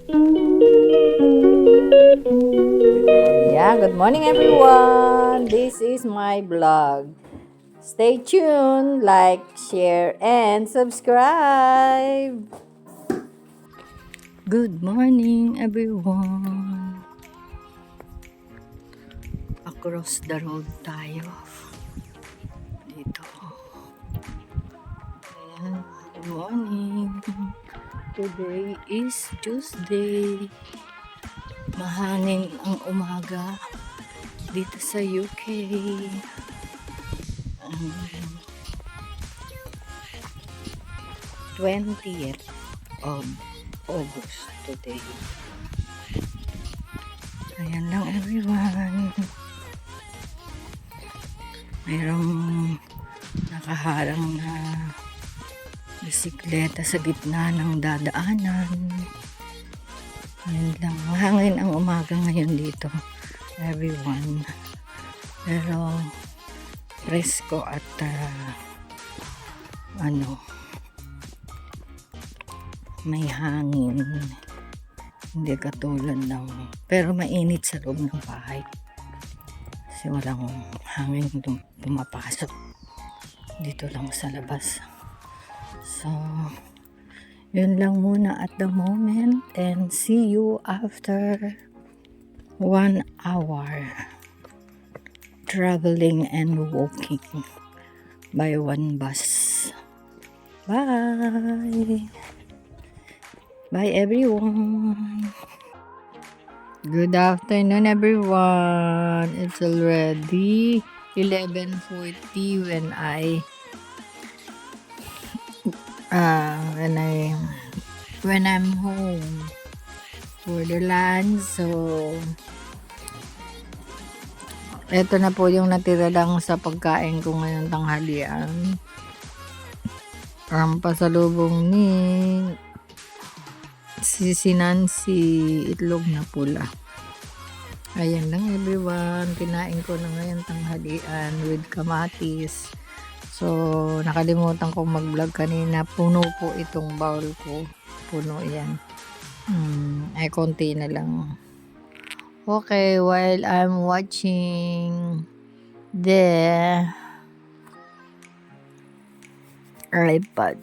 Yeah, good morning everyone. This is my vlog. Stay tuned, like, share, and subscribe. Good morning everyone. Across the road tayo. Dito. Ayan, good morning. Today is Tuesday. Mahangin ang umaga dito sa UK. 20th of August today. Ayan lang everyone. Mayroong nakaharang na bisikleta sa gitna ng dadaanan. Ayan lang. Mahangin ang umaga ngayon dito everyone. Pero presko at may hangin. Hindi katulad ng pero mainit sa loob ng bahay kasi walang hangin pumapasok dito lang sa labas. So yun lang muna at the moment, and see you after 1 hour traveling and walking by one bus. Bye. Bye everyone. Good afternoon everyone. It's already 11:40 when I'm home for the lunch. So eto na po yung natira lang sa pagkain ko ngayong tanghalian. Ang pasalubong ni si Nancy, itlog na pula. Ayan lang everyone, kinain ko na ngayon tanghalian with kamatis. So nakalimutan kong mag-vlog kanina, puno po itong bowl ko, puno yan. Ay konti na lang. Okay, while I'm watching the iPad.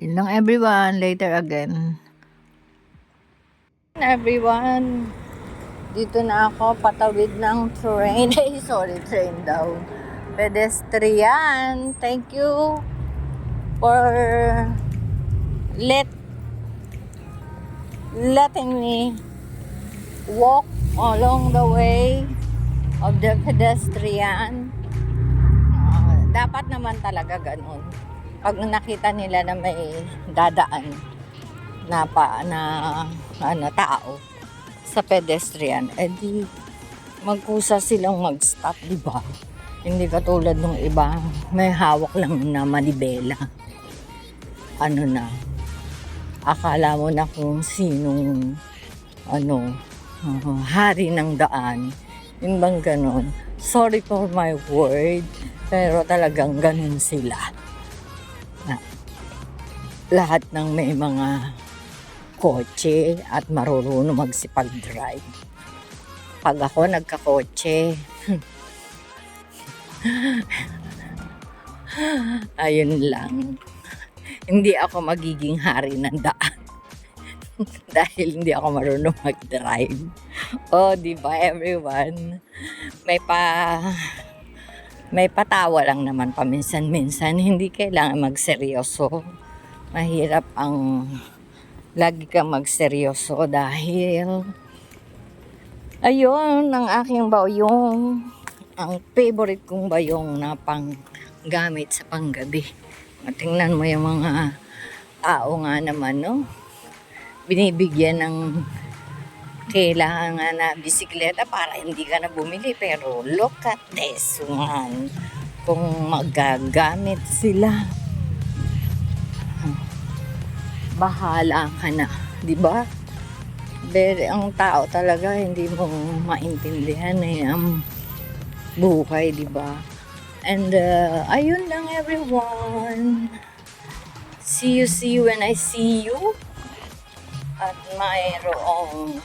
Yun lang everyone, later again. Everyone, dito na ako patawid ng train. Sorry, train daw. Pedestrian. Thank you for letting me walk along the way of the pedestrian. Dapat naman talaga ganun. Pag nakita nila na may dadaan na tao sa pedestrian, edi magkusa silang mag-stop, di ba? Hindi katulad ng iba, may hawak lang na manibela. Akala mo na kung sinong hari ng daan. Yung bang ganon. Sorry for my word, pero talagang ganon sila. Lahat ng may mga kotse at marunong magsipag-drive. Pag ako nagkakotse, ayun lang. Hindi ako magiging hari ng daan. Dahil hindi ako marunong mag-drive. Oh, di ba everyone? May patawa lang naman paminsan-minsan. Hindi kailangan magseryoso. Mahirap ang lagi kang magseryoso dahil ayun ang aking bayong, ang favorite kong bayong na pang gamit sa panggabi. Tingnan mo yung mga tao nga naman, no? Binibigyan ng kailangan nga na bisikleta para hindi ka na bumili, pero look at this one. Kung magagamit sila, bahala ka na, di ba? Ang tao talaga hindi mo maintindihan ang buhay, di ba? And ayun lang everyone. See you when I see you. At mayroong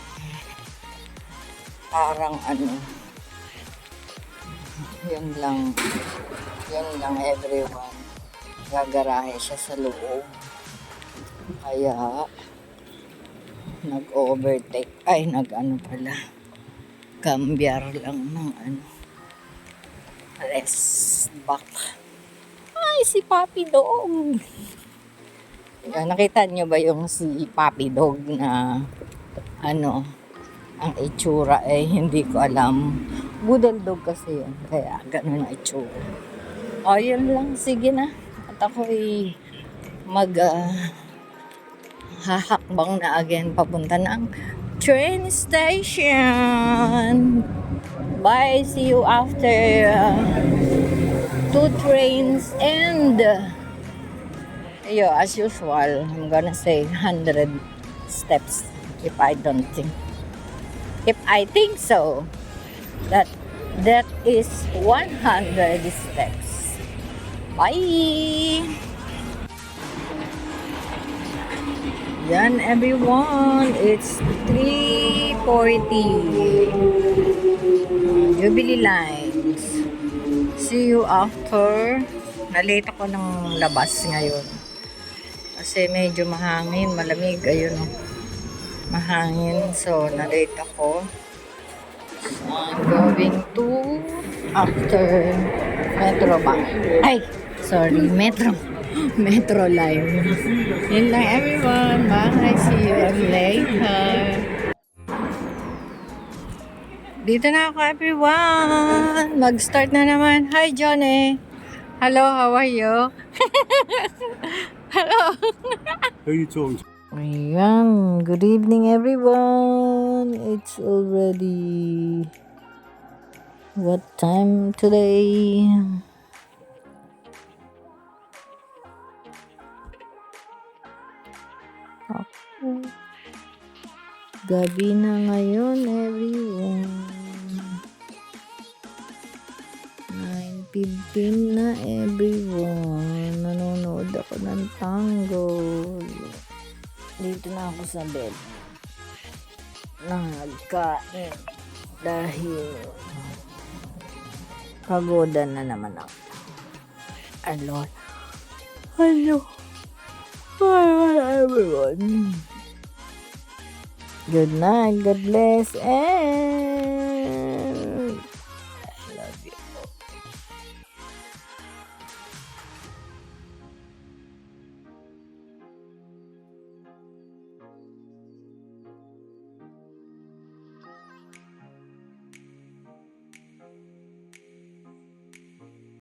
parang yun lang everyone. Gagarahe siya sa loob. Kaya, nag-overtake. Ay, Cambiar lang ng rest back. Ay, si Papi Dog. Yan, nakita nyo ba yung si Papi Dog na ang itsura hindi ko alam. Poodle dog kasi yun. Kaya ganun ang itsura. O, yun lang. Sige na. At ako hahakbang na again papunta ng train station. Bye. See you after 2 trains and as usual, I'm gonna say 100 steps if I think so. That is 100 steps. Bye! Yan everyone, it's 3:40. Jubilee lines. See you after. Nalate ako ng labas ngayon. Kasi medyo mahangin, malamig, ayun mahangin. So, nalate ako. So, I'm going to after Metro ba? Ay, sorry, Metro line. Yun lang everyone. Bye. See you later. Dito na ako everyone. Mag-start na naman. Hi Johnny. Hello, how are you? Hello. Who are you talking to? Ayan. Good evening everyone. It's already what time today? Gabi na ngayon, everyone. 9:15 na, everyone. Nanonood ako ng tanggol. Dito na ako sa bed. Nagkain. Dahil pagoda na naman ako. Alon. Hello. Hi, everyone. Good night, God bless, and